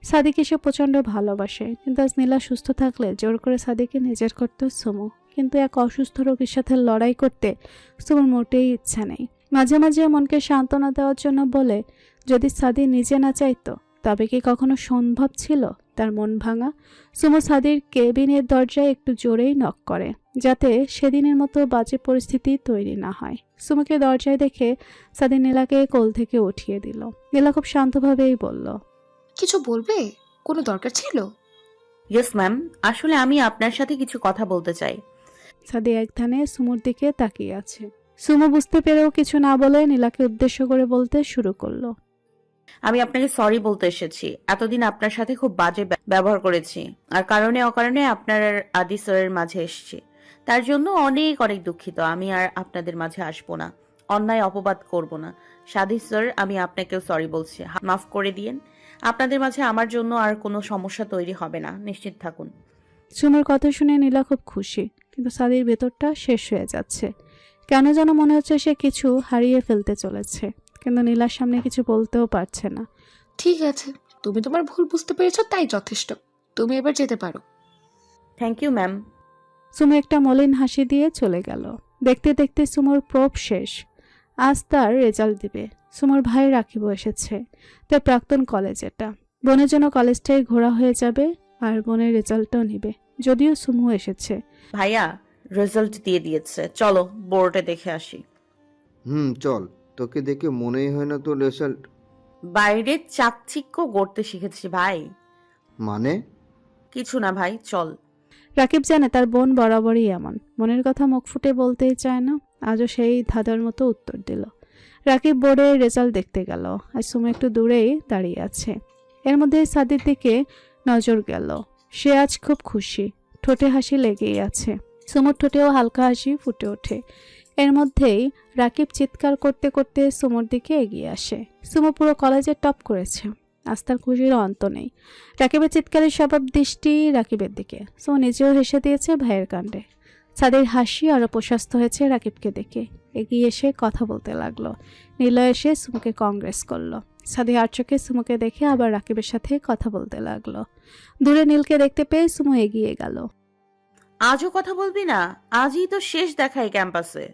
সাদিকে সে প্রচণ্ড ভালোবাসে, কিন্তু আজ নীলা সুস্থ থাকলে জোর করে সাদিকে নিজের করতো সুমু। কিন্তু এক অসুস্থ রোগীর সাথে লড়াই করতে সুমুর মোটেই ইচ্ছা নেই। মাঝে মাঝে মনকে সান্ত্বনা দেওয়ার জন্য বলে, যদি সাদি নিজে না চাইতো তবে কি কখনো সম্ভব ছিল তার মন ভাঙা? সুমু সাদির কেবিনের দরজায় একটু জোরেই নক করে, যাতে সেদিনের মতো বাজে পরিস্থিতি তৈরি না হয়। সুমুকে দরজায় দেখে সাদি নীলাকে কোল থেকে উঠিয়ে দিল। নীলা খুব শান্তভাবেই বলল, কিছু বলবে? কোনো দরকার ছিল? ইয়েস ম্যাম, আসলে আমি আপনার সাথে কিছু কথা বলতে চাই। সাদি এক ধ্যানে সুমুর দিকে তাকিয়ে আছে। সুমু বুঝতে পেরেও কিছু না বলে নীলাকে উদ্দেশ্য করে বলতে শুরু করলো, আমি আপনাকে সরি বলতে এসেছি। এতদিন আপনার সাথে খুব বাজে ব্যবহার করেছি, আর কারণে অকারণে আপনার আর আদি স্যারের মাঝে এসেছি। তার জন্য অনেক অনেক দুঃখিত। আমি আর আপনাদের মাঝে আসবো না, অন্যায় অপবাদ করব না। সাদি স্যার, আমি আপনাকেও সরি বলছি, মাফ করে দিয়েন। আপনাদের মাঝে আমার জন্য আর কোনো সমস্যা তৈরি হবে না, নিশ্চিত থাকুন। সুমুর কথা শুনে নীলা খুব খুশি, কিন্তু সাদির ভেতরটা শেষ হয়ে যাচ্ছে। কেন যেন মনে হচ্ছে সে কিছু হারিয়ে ফেলতে চলেছে, কিন্তু নীলার সামনে কিছু বলতেও পারছে না। ঠিক আছে, তুমি তোমার ভুল বুঝতে পেরেছো, তাই যথেষ্ট। তুমি এবার যেতে পারো। Thank you ma'am. সুমু একটা মলিন হাসি দিয়ে চলে গেল। দেখতে দেখতে সুমোর প্রব শেষ। আজ তার রেজাল্ট দিবে। সুমোর ভাই রাকিবও এসেছে। তার প্রাক্তন কলেজ এটা। বোনের জন্য কলেজটাই ঘোরা হয়ে যাবে আর বোনের রেজাল্টটাও নিবে। যদিও সুমো এসেছে। ভাইয়া রেজাল্ট দিয়ে দিয়েছে, চলো বোর্ডে দেখে আসি। চল, তোকে দেখে মনেই হয় না তোর রেজাল্ট। বাইরে চাকচিক্য গড়তে শিখেছি ভাই। মানে? কিছু না ভাই, চল। রাকিব জানে তার বোন বরাবরই এমন, মনের কথা মুখ ফুটে বলতেই চায় না। আজও সেই ধাঁধার মতো উত্তর দিল। রাকিব বোর্ডের রেজাল্ট দেখতে গেল আর সুমো একটু দূরেই দাঁড়িয়ে আছে। এর মধ্যে সাদির দিকে নজর গেল। সে আজ খুব খুশি, ঠোঁটে হাসি লেগেই আছে। সুমোর ঠোঁটেও হালকা হাসি ফুটে ওঠে। এর মধ্যেই রাকিব চিৎকার করতে করতে সুমোর দিকে এগিয়ে আসে। সুমো পুরো কলেজে টপ করেছে। আজ তার খুশির অন্ত নেই। রাকিবের চিৎকারের স্বভাব দৃষ্টি রাকিবের দিকে। সুমো নিজেও হেসে দিয়েছে ভাইয়ের কাণ্ডে। সাদির হাসি আরো প্রশস্ত হয়েছে রাকিবকে দেখে। এগিয়ে এসে কথা বলতে লাগলো। নীলা এসে সুমোকে কংগ্রেস করলো। সাদি আর চোখে সুমোকে দেখে আবার রাকিবের সাথে কথা বলতে লাগলো। দূরে নীলকে দেখতে পেয়ে সুমো এগিয়ে গেল। আজও কথা বলবি না? আজই তো শেষ দেখাই ক্যাম্পাসে।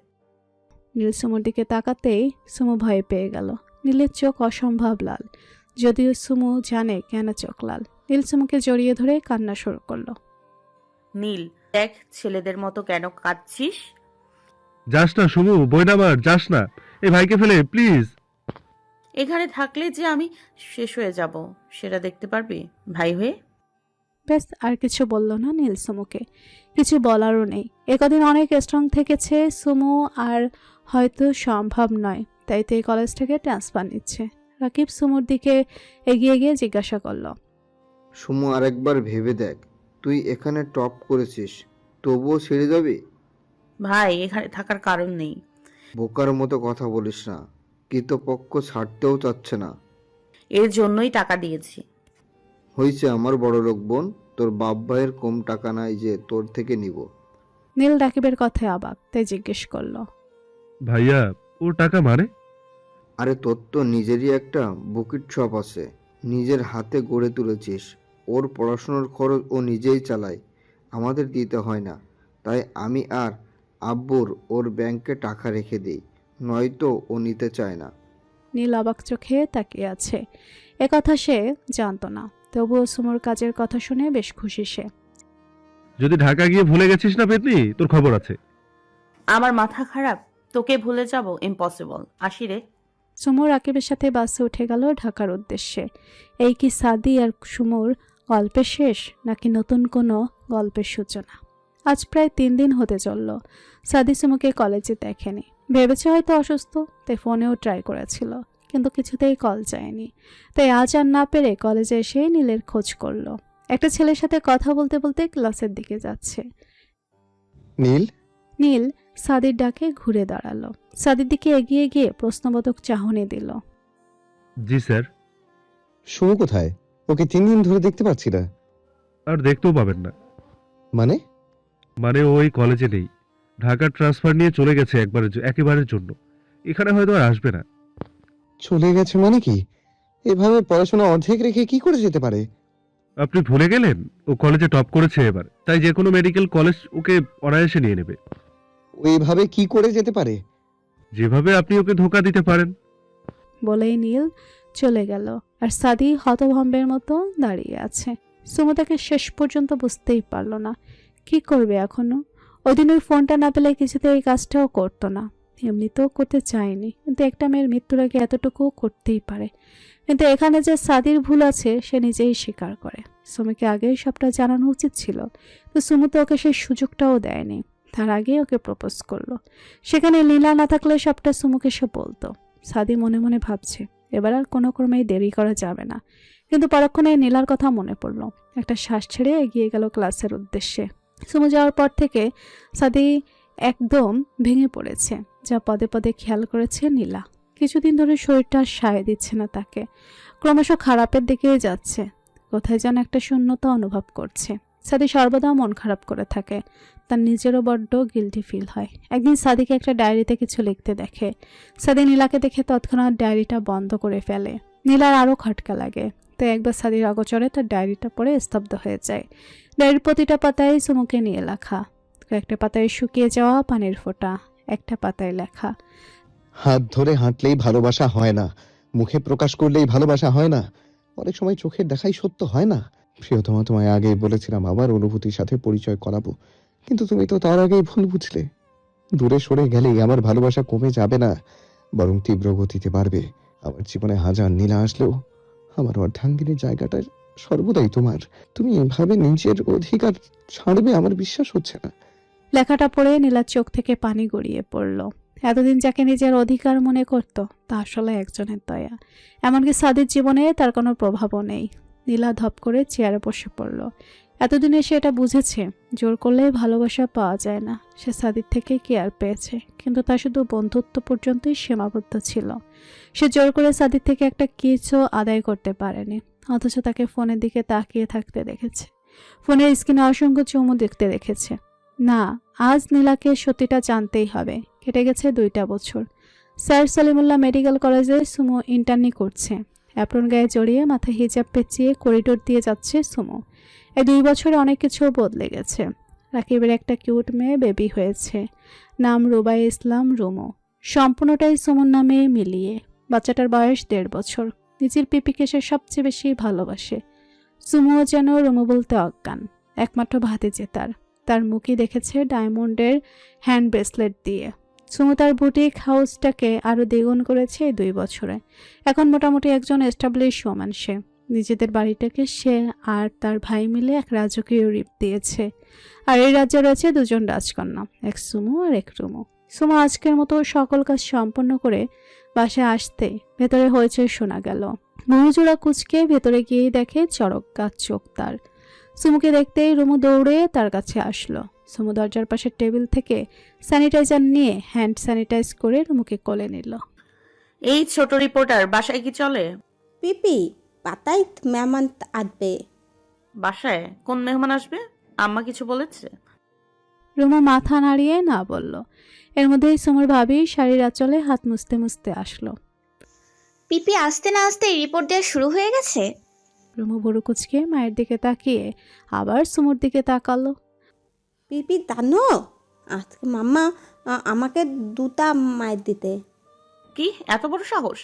নীল সুমোর দিকে তাকাতেই সুমো ভয় পেয়ে গেল। নীলের চোখ অসম্ভব লাল, যদিও সুমো জানে কেন চোখ লাল। নীল সুমোকে জড়িয়ে ধরে কান্না শুরু করলো। নীল, দেখ ছেলেদের মতো কেন কাঁদছিস? যাস না সুমু, বই নামার যাস না, এই ভাইকে ফেলে প্লিজ। এখানে থাকলে যে আমি শেষ হয়ে যাব, সেটা দেখতে পারবি ভাই হয়ে? ব্যাস, আর কিছু বলল না নীল সুমোকে। কিছু বলারও নেই। একদিন অনেক স্ট্রং থেকেছে সুমো, আর হয়তো সম্ভব নয়, তাই তো এই কলেজ থেকে ট্রান্সফার নিচ্ছে। রাকিব সুমোর দিকে এগিয়ে গিয়ে জিজ্ঞাসা করলো। সুমু, আরেকবার ভেবে দেখ, তুই এখানে টপ করেছিস, তবুও ছেড়ে যাবি? ভাই এখানে থাকার কারণ নেই। বোকার মতো কথা বলিস না। কৃতপক্ষ ছাড়তেও চাচ্ছে না। এর জন্যই টাকা দিয়েছি। হয়েছে আমার বড়লোক বোন, তোর বাপ ভাইয়ের কম টাকা নাই যে তোর থেকে নিব। নীল রাকিবের কথায় অবাক, তাই জিজ্ঞেস করলো। ভাইয়া, ওর টাকা মানে? আরে তোর তো নিজেরই একটা বুকিট শপ আছে, নিজের হাতে গড়ে তুলেছিস। ওর পড়াশোনার খরচ ও নিজেই চালায়, আমাদের দিতে হয় না। তাই আমি আর আব্বুর ওর ব্যাংকে টাকা রেখে দিই, নয়তো ও নিতে চায় না। নীল অবাক চোখে তাকিয়ে আছে। একথা সে জানতো না, তবুও সুমোর কাজের কথা শুনে বেশ খুশি সে। যদি ঢাকা গিয়ে ভুলে গেছিস না পেতনি, তোর খবর আছে। আমার মাথা খারাপ, তোকে ভুলে যাব ইম্পসিবল। আসি রে। সুমো রাকিবের সাথে বাসে উঠে গেল ঢাকার উদ্দেশ্যে। এই কি সাদি আর সুমোর গল্পের শেষ, নাকি নতুন কোনো গল্পের সূচনা? আজ প্রায় 3 দিন হতে চলল সাদি সুমোকে কলেজে দেখেনি। ভেবেছে হয়তো অসুস্থ, তাই ফোনেও ট্রাই করেছিল, কিন্তু কিছুতেই কল যায়নি। তাই আজ আর না পেরে কলেজে এসে নীলের খোঁজ করলো। একটা ছেলের সাথে কথা বলতে বলতে ক্লাসের দিকে যাচ্ছে। নীল, নীল সাদির ডাকে ঘুরে দাঁড়ালো। সাদির দিকে এগিয়ে গিয়ে প্রশ্নবোধক চাহনি দিল। জি স্যার। সুমু কোথায়? ওকে 3 দিন ধরে দেখতে পাচ্ছি না। আর দেখতেও পাবেন না। মানে? মানে ওই কলেজে নেই, ঢাকার ট্রান্সফার নিয়ে চলে গেছে একেবারের জন্য। এখানে হয়তো আর আসবে না। চলে গেছে মানে কি? এভাবে পড়াশোনা অর্ধেক রেখে কি করে যেতে পারে? আপনি ভুলে গেলেন ও কলেজে টপ করেছে এবার, তাই যে কোনো মেডিকেল কলেজ ওকে অনায়াসে নিয়ে নেবে। ও এভাবে কি করে যেতে পারে? যেভাবে আপনি ওকে ধোকা দিতে পারেন। বলেই নীল চলে গেল, আর সাদি হতভম্বের মতো দাঁড়িয়ে আছে। সুমো তাকে শেষ পর্যন্ত বুঝতেই পারল না কি করবে এখনো। ওই দিন ওই ফোনটা না পেলে কিছুতে এই কাজটাও করতো না। এমনিতেও করতে চায়নি, কিন্তু একটা মেয়ের মৃত্যুর আগে এতটুকুও করতেই পারে। কিন্তু এখানে যে সাদির ভুল আছে সে নিজেই স্বীকার করে। সুমিকে আগেই সবটা জানানো উচিত ছিল, তো সুমু তো ওকে সেই সুযোগটাও দেয়নি। তার আগে ওকে প্রপোজ করলো। সেখানে লীলা না থাকলে সবটা সুমুকে সে বলতো। সাদি মনে মনে ভাবছে এবার আর কোনো ক্রমেই দেরি করা যাবে না। কিন্তু পরক্ষণে নীলার কথা মনে পড়ল। একটা শ্বাস ছেড়ে এগিয়ে গেল ক্লাসের উদ্দেশ্যে। সুমু যাওয়ার পর থেকে সাদি একদম ভেঙে পড়েছে, যা পদে পদে খেয়াল করেছে নীলা। কিছুদিন ধরে শরীরটা সায় দিচ্ছে না তাকে, ক্রমশ খারাপের দিকেই যাচ্ছে। কোথায় যেন একটা শূন্যতা অনুভব করছে। সাদি সর্বদা মন খারাপ করে থাকে, তার নিজেরও বড্ড গিল্টি ফিল হয়। একদিন সাদিকে একটা ডায়েরিতে কিছু লিখতে দেখে। সাদি নীলাকে দেখে তৎক্ষণাৎ ডায়েরিটা বন্ধ করে ফেলে। নীলার আরও খটকা লাগে, তাই একবার সাদির অগোচরে তার ডায়েরিটা পড়ে স্তব্ধ হয়ে যায়। ডায়েরির প্রতিটা পাতায় সুমুকে নিয়ে লেখা, কয়েকটা পাতায় শুকিয়ে যাওয়া পানির ফোঁটা, একটা পাতায় লেখা। হাত ধরে হাঁটলেই ভালোবাসা হয় না, মুখে প্রকাশ করলেই ভালোবাসা হয় না, অনেক সময় চোখের দেখাই সত্য হয় না। প্রিয়তমা, তোমায় আগেই বলেছিলাম আবার অনুভূতির সাথে পরিচয় করাবো, কিন্তু তুমি তো তার আগেই ভুল বুঝলে। দূরে সরে গেলেই আমার ভালোবাসা কমে যাবে না, বরং তীব্র গতিতে বাড়বে। আমার জীবনে হাজার নীলা আসলেও আমার অর্ধাঙ্গিনীর জায়গাটা সর্বদাই তোমার। তুমি এভাবে নিজের অধিকার ছাড়বে আমার বিশ্বাস হচ্ছে না। লেখাটা পড়ে নীলার চোখ থেকে পানি গড়িয়ে পড়ল। এতদিন যাকে নিজের অধিকার মনে করত তা আসলে একজনের দয়া। এমনকি সাদির জীবনে তার কোনো প্রভাবও নেই। নীলা ধপ করে চেয়ারে বসে পড়ল। এতদিনে সে এটা বুঝেছে, জোর করলেই ভালোবাসা পাওয়া যায় না। সে সাদির থেকে কেয়ার পেয়েছে, কিন্তু তা শুধু বন্ধুত্ব পর্যন্তই সীমাবদ্ধ ছিল। সে জোর করে সাদির থেকে একটা কিছু আদায় করতে পারেনি, অথচ তাকে ফোনের দিকে তাকিয়ে থাকতে দেখেছে, ফোনের স্ক্রিনে অসংখ্য চুমু দেখতে দেখেছে। না, আজ নীলাকে সত্যিটা জানতেই হবে। কেটে গেছে 2টা বছর। স্যার সলিমুল্লাহ মেডিকেল কলেজে সুমো ইন্টার্নি করছে। অ্যাপ্রন গায়ে জড়িয়ে মাথায় হিজাব পেঁচিয়ে করিডোর দিয়ে যাচ্ছে সুমো। এই 2 বছরে অনেক কিছু বদলে গেছে। রাকিবের একটা কিউট মেয়ে বেবি হয়েছে, নাম রুবাই ইসলাম রুমো। সম্পূর্ণটাই সুমোর নামে মিলিয়ে। বাচ্চাটার বয়স 1.5 বছর। নিজের পিপিকে সে সবচেয়ে বেশি ভালোবাসে। সুমো যেন রুমো বলতে অজ্ঞান। একমাত্র ভাতিজে তার মুখই দেখেছে ডায়মন্ডের হ্যান্ড ব্রেসলেট দিয়ে। সুমো তার বুটিক হাউসটাকে আরও দ্বিগুণ করেছে এই 2 বছরে। এখন মোটামুটি একজন এস্টাবলিশ ওম্যান সে। নিজেদের বাড়িটাকে সে আর তার ভাই মিলে এক রাজকীয় রূপ দিয়েছে। আর এই রাজ্যে রয়েছে 2 জন রাজকন্যা, এক সুমো আর এক রুমো। সুমো আজকের মতো সকল কাজ সম্পন্ন করে বাসায় আসতে ভেতরে হইচই শোনা গেল। মহুজোড়া কুচকে ভেতরে গিয়ে দেখে চড়ক গাছ চোখ তার। সুমুকে দেখতেই রুমু দৌড়ে তার কাছে আসলো। সুমু দরজার পাশের টেবিল থেকে স্যানিটাইজার নিয়ে হ্যান্ড স্যানিটাইজ করে রুমুকে কোলে নিল। এই ছোট রিপোর্টার বাসায় কি চলে? পিপি পাতায় মেহমান আসবে। বাসায় কোন মেহমান আসবে? আম্মা কিছু বলেছে? রুমু মাথা নাড়িয়ে না বলল। এর মধ্যেই সুমুর ভাবি শাড়ির আঁচলে হাত মুছতে মুছতে আসলো। পিপি আসতে না আসতে রিপোর্ট দেওয়া শুরু হয়ে গেছে। রুমু ভুরু কুচকে মায়ের দিকে তাকিয়ে আবার সুমুর দিকে তাকালো। পিপি জানো আজকে মাম্মা আমাকে 2টা মায়ের দিতে। কি এত বড় সাহস?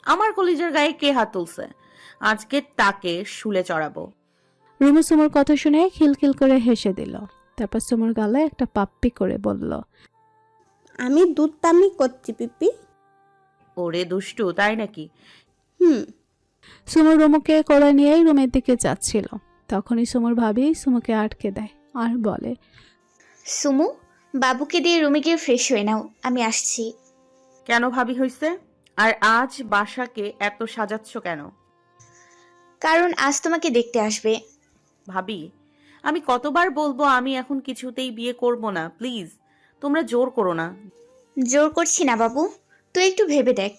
আমার কলিজার গায়ে কে হাত তুলছে? আজকে তাকে শুলে চড়াবো। রুমু সুমুর কথা শুনে খিলখিল করে হেসে দিল। তারপর সুমুর গালে একটা পাপ্পি করে বলল, আমি দুধটামি করছি পিপি। ওরে দুষ্টু, তাই নাকি? সুমু রুমুকে কোলে নিয়েই রুমের দিকে যাচ্ছিল। তখনই সুমুর ভাবি সুমুকে আটকে দেয় আর বলে, সুমু, বাবুকে দিয়ে রুমে গিয়ে ফ্রেশ হয়ে নাও, আমি আসছি। কেন ভাবি হইছে? আর আজ বাসাকে এত সাজাচ্ছ কেন? কারণ আজ তোমাকে দেখতে আসবে। ভাবি, আমি কতবার বলবো আমি এখন কিছুতেই বিয়ে করব না। প্লিজ তোমরা জোর করো না। জোর করছি না বাবু, তুই একটু ভেবে দেখ।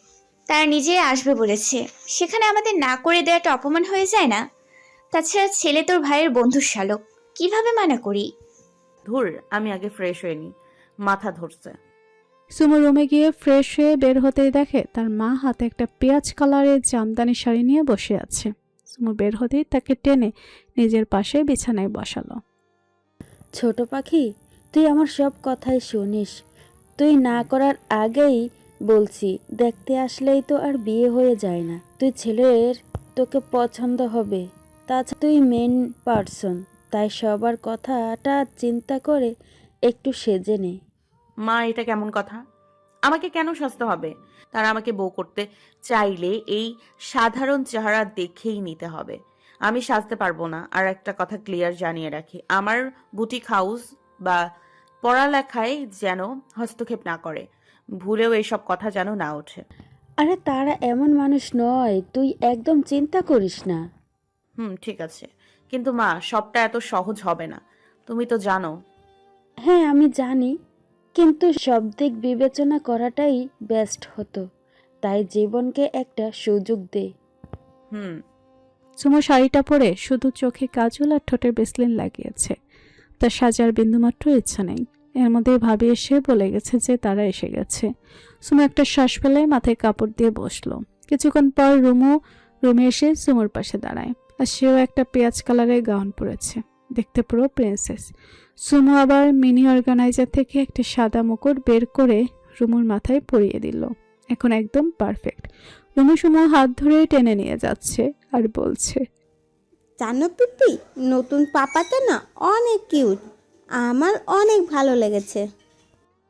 তারা নিজেই আসবে বলেছে, সেখানে আমাদের না করে দেওয়াটা অপমান হয়ে যায় না? তাছাড়া ছেলে তোর ভাইয়ের বন্ধুর শালক, কিভাবে মানা করি? ধুর, আমি আগে ফ্রেশ হয়ে নি, মাথা ধরছে। সুমু রুমে গিয়ে ফ্রেশ হয়ে বের হতেই দেখে তার মা হাতে একটা পেঁয়াজ কালারের জামদানি শাড়ি নিয়ে বসে আছে। সুমু বের হতেই তাকে টেনে নিজের পাশে বিছানায় বসালো। ছোট পাখি, তুই আমার সব কথাই শুনিস। তুই না করার আগেই বলছি, দেখতে আসলেই তো আর বিয়ে হয়ে যায় না। তুই ছেলের তোকে পছন্দ হবে, তাছাড়া তুই মেন পার্সন, তাই সবার কথাটা চিন্তা করে একটু সেজে নে। মা, এটা কেমন কথা? আমাকে কেন সাজতে হবে? তারা আমাকে বউ করতে চাইলে এই সাধারণ চেহারা দেখেই নিতে হবে। আমি সাজতে পারবো না। আর একটা কথা ক্লিয়ার জানিয়ে রাখি, আমার বুটিক হাউস বা পড়ালেখায় যেন হস্তক্ষেপ না করে। ভুলেও এইসব কথা যেন না ওঠে। আরে তারা এমন মানুষ নয়, তুই একদম চিন্তা করিস না। ঠিক আছে, কিন্তু মা, সবটা এত সহজ হবে না, তুমি তো জানো। হ্যাঁ আমি জানি, কিন্তু সব দিক বিবেচনা করাটাই বেস্ট হতো। তাই জীবনকে একটা সুযোগ দে। সুমু শাড়িটা পরে শুধু চোখে কাজল আর ঠোঁটে বেসলিন লাগিয়েছে। তার সাজার বিন্দুমাত্র ইচ্ছা নেই। এর মধ্যে ভাবি এসে বলে গেছে যে তারা এসে গেছে। সুমু একটা শ্বাস ফেলে মাথায় কাপড় দিয়ে বসলো। কিছুক্ষণ পর রুমে এসে সুমুর পাশে দাঁড়ায়। আর সেও একটা পেঁয়াজ কালারের গাউন পরেছে। দেখতে পুরো প্রিন্সেস। সুমু আবার মিনি অর্গানাইজার থেকে একটা সাদা মুকুট বের করে রুমুর মাথায় পরিয়ে দিল। এখন একদম পারফেক্ট। রুমু সুমু হাত ধরে টেনে নিয়ে যাচ্ছে আর বলছে, জানো পিপি, নতুন পাপাটা না অনেক কিউট, আমার অনেক ভালো লেগেছে।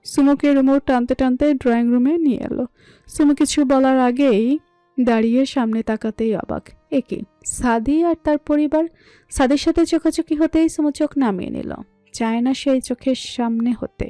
সুমুকে রুমু টানতে টানতে ড্রয়িং রুমে নিয়ে এলো। সুমু কিছু বলার আগেই দাঁড়িয়ে সামনে তাকাতেই অবাক। একে সাদি আর তার পরিবার। সাদির সাথে চোখাচোখি হতেই সুমু চোখ নামিয়ে নিল, চায় না সেই চোখের সামনে হতে।